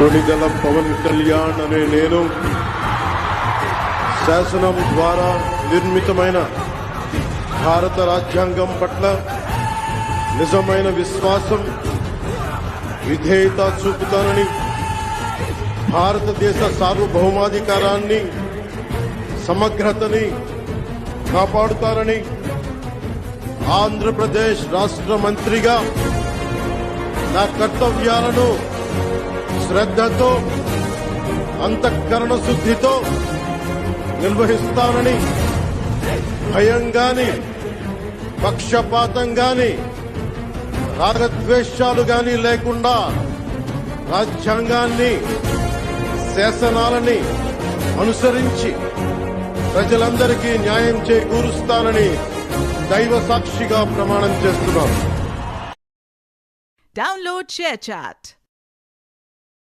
కొణిదెల పవన్ కళ్యాణ్ అనే నేను శాసనం ద్వారా నిర్మితమైన భారత రాజ్యాంగం పట్ల నిజమైన విశ్వాసం, విధేయత చూపుతానని, భారతదేశ సార్వభౌమాధికారాన్ని, సమగ్రతని కాపాడుతానని, ఆంధ్రప్రదేశ్ రాష్ట్ర మంత్రిగా నా కర్తవ్యాలను శ్రద్ధతో, అంతఃకరణ శుద్ధితో నిర్వహిస్తానని, భయం గాని, పక్షపాతం గాని, రాగద్వేషాలు గాని లేకుండా రాజ్యాంగాన్ని, శాసనాలని అనుసరించి ప్రజలందరికీ న్యాయం చేకూరుస్తానని దైవ సాక్షిగా ప్రమాణం చేస్తున్నాను. Download ShareChat.